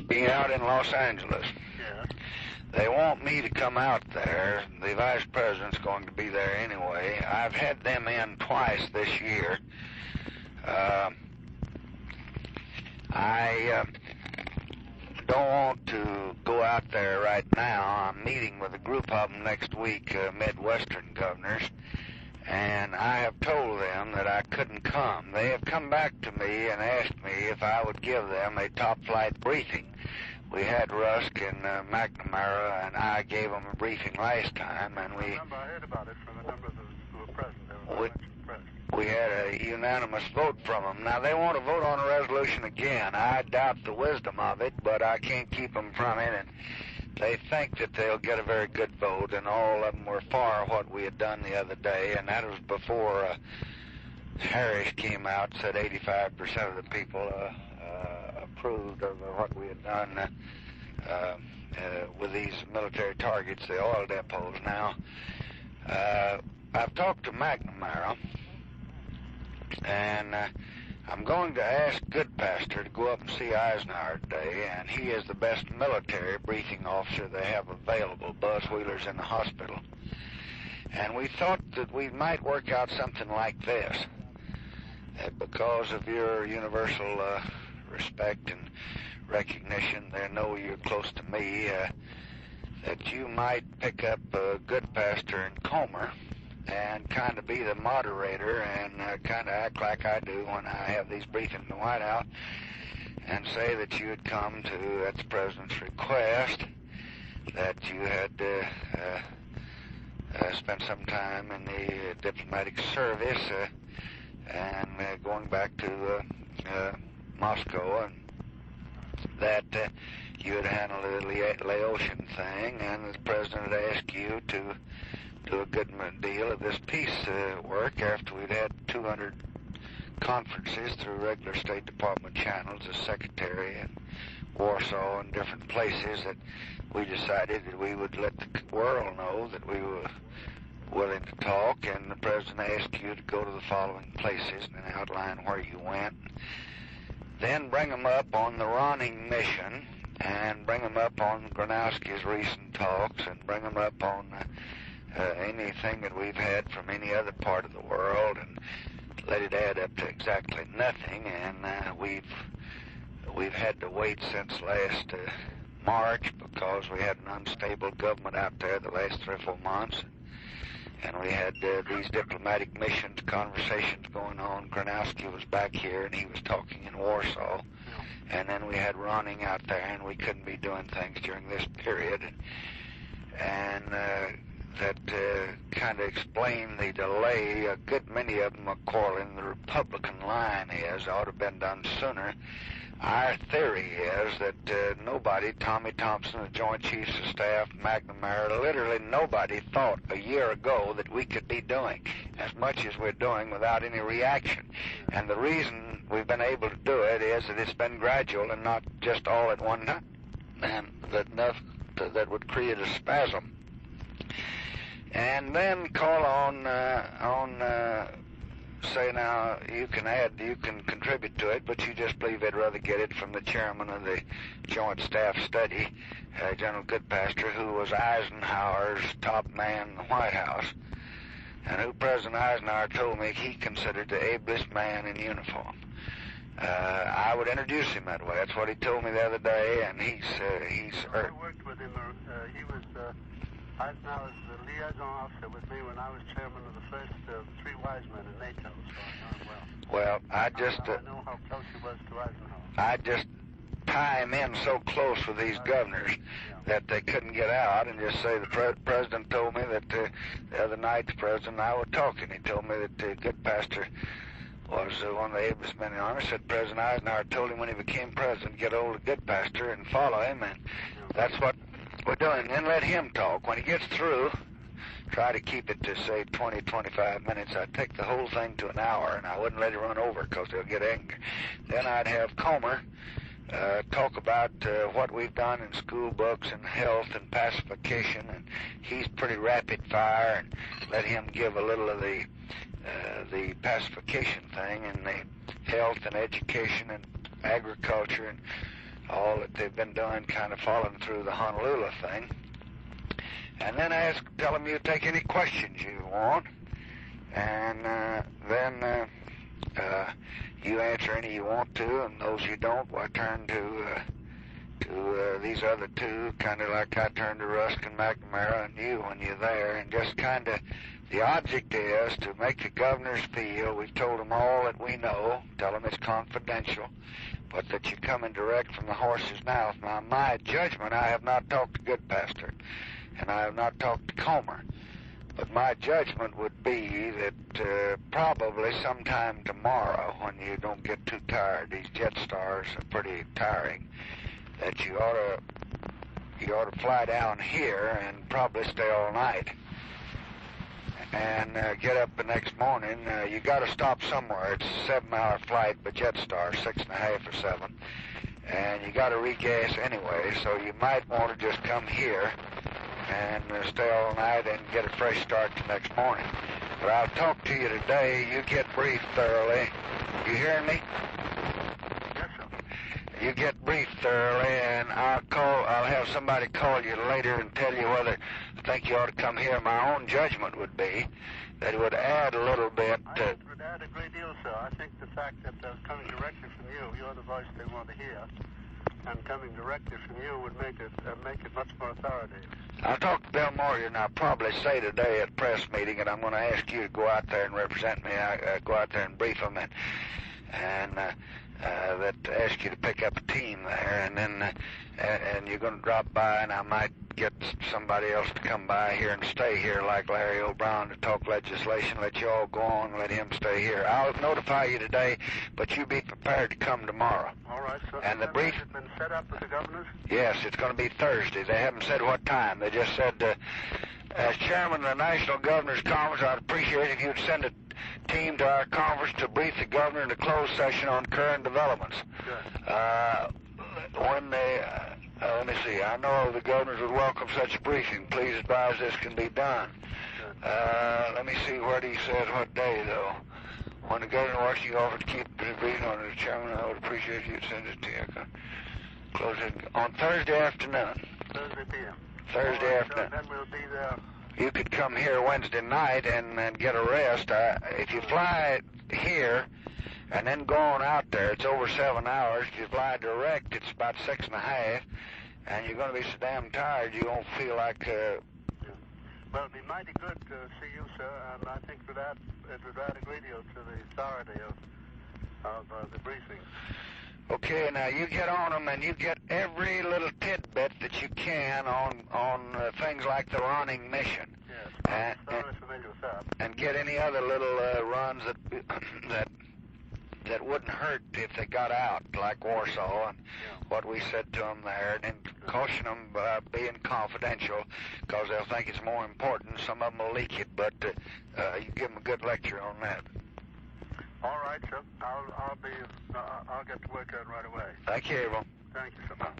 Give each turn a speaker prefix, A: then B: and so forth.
A: being out in Los Angeles.
B: Yeah.
A: They want me to come out there. The vice president's going to be there anyway. I've had them in twice this year. I don't want to go out there right now. I'm meeting with a group of them next week, Midwestern governors, and I have told them that I couldn't come. They have come back to me and asked me if I would give them a top-flight briefing. We had Rusk and McNamara, and I gave them a briefing last time, and
B: I heard about it from the members who were present. They were
A: we had a unanimous vote from them. Now, they want to vote on a resolution again. I doubt the wisdom of it, but I can't keep them from it, and they think that they'll get a very good vote, and all of them were for what we had done the other day, and that was before Harris came out and said 85% of the people approved of what we had done with these military targets, the oil depots. Now, I've talked to McNamara, and I'm going to ask Goodpaster to go up and see Eisenhower today, and he is the best military briefing officer they have available. Buzz Wheeler's in the hospital. And we thought that we might work out something like this, that because of your universal respect and recognition, they know you're close to me, that you might pick up Goodpaster and Comer and kind of be the moderator and kind of act like I do when I have these briefings in the White House, and say that you had come to, at the President's request, that you had spent some time in the diplomatic service and going back to Moscow, and that you had handled the Laotian thing, and the President had asked you to do a good deal of this peace work after we'd had 200 conferences through regular State Department channels as Secretary in Warsaw and different places, that we decided that we would let the world know that we were willing to talk, and the President asked you to go to the following places and outline where you went. Then bring them up on the Ronning mission, and bring them up on Gronowski's recent talks, and bring them up on anything that we've had from any other part of the world, and let it add up to exactly nothing. And we've had to wait since last March because we had an unstable government out there the last 3 or 4 months, and we had these diplomatic missions, conversations going on. Gronowski was back here, and he was talking in Warsaw, and then we had Ronning out there, and we couldn't be doing things during this period, and that kind of explained the delay. A good many of them are quarreling. The Republican line ought to have been done sooner. Our theory is that nobody, Tommy Thompson, the Joint Chiefs of Staff, McNamara, literally nobody thought a year ago that we could be doing as much as we're doing without any reaction. And the reason we've been able to do it is that it's been gradual and not just all at one time, and that enough that would create a spasm. And then call on say, now, you can contribute to it, but you just believe they'd rather get it from the chairman of the Joint Staff Study, General Goodpaster, who was Eisenhower's top man in the White House, and who President Eisenhower told me he considered the ablest man in uniform. I would introduce him that way. That's what he told me the other day, and he's
B: I worked with him. He was Eisenhower's liaison officer with me when I was chairman of the first 3 wise men in NATO, so I know him well.
A: Well, I know
B: how close he was to Eisenhower.
A: I just tie him in so close with these governors that they couldn't get out, and just say the President told me that the other night the President and I were talking. He told me that Goodpaster was one of the ablest men in the Army. Said President Eisenhower told him when he became President to get hold of Goodpaster and follow him, and that's what we're doing. Then let him talk. When he gets through, try to keep it to, say, 20, 25 minutes. I'd take the whole thing to an hour, and I wouldn't let it run over because they'll get angry. Then I'd have Comer talk about what we've done in school books and health and pacification, and he's pretty rapid fire, and let him give a little of the pacification thing and the health and education and agriculture and all that they've been doing, kind of following through the Honolulu thing. And then tell them you take any questions you want, and then you answer any you want to, and those you don't, well, I turn to these other two, kind of like I turned to Rusk and McNamara and you when you're there, and just kind of, the object is to make the governors feel we've told them all that we know, tell them it's confidential, but that you're coming direct from the horse's mouth. Now, my judgment, I have not talked to Goodpaster, and I have not talked to Comer, but my judgment would be that probably sometime tomorrow, when you don't get too tired, these Jetsstars are pretty tiring, that you ought to fly down here and probably stay all night. And get up the next morning. You got to stop somewhere. It's a 7-hour flight, but Jetstar, 6.5 or 7. And you got to regas anyway, so you might want to just come here and stay all night and get a fresh start the next morning. But I'll talk to you today. You get briefed thoroughly. You hearing me?
B: Yes, sir.
A: You get briefed thoroughly, and I'll have somebody call you later and tell you whether I think you ought to come here. My own judgment would be that it would add a little bit.
B: I think it would add a great deal, sir. I think the fact that coming directly from you, you're the voice they want to hear, and coming directly from you would make it much more authoritative.
A: I'll talk to Bill Moyer, and I'll probably say today at press meeting, and I'm going to ask you to go out there and represent me. Go out there and brief them, and that ask you to pick up a team there, and then and you're going to drop by, and I might get somebody else to come by here and stay here, like Larry O'Brien, to talk legislation. Let you all go on and let him stay here. I'll notify you today, but you be prepared to come tomorrow.
B: All right, so
A: and the brief
B: has it been set up with the governors?
A: Yes, it's going to be Thursday. They haven't said what time. They just said, as chairman of the National Governors Conference, I'd appreciate if you'd send a team to our conference to brief the governor in a closed session on current developments.
B: Good.
A: When they, let me see, I know the governors would welcome such a briefing. Please advise this can be done. Let me see what he said, what day, though. When the governor wants you offered to keep the briefing on the chairman, I would appreciate if you'd send it to you. Close it on Thursday afternoon.
B: Thursday p.m.
A: Thursday
B: right,
A: afternoon.
B: So then we'll be there.
A: You could come here Wednesday night and get a rest. If you fly here and then go on out there, it's over 7 hours. If you fly direct, it's about 6.5, and you're going to be so damn tired you won't feel like...
B: Well, it'd be mighty good to see you, sir, and I think it would add a great deal to the authority of the briefing.
A: Okay, now you get on them and you get every little tidbit that you can on things like the running mission.
B: Yes, I'm thoroughly familiar with that.
A: And get any other little runs that wouldn't hurt if they got out, like Warsaw and what we said to them there, and then caution them by being confidential, because they'll think it's more important. Some of them will leak it, but you give them a good lecture on that.
B: All right, sir. I'll get to work on it right away.
A: Thank you, Abel.
B: Thank you so much.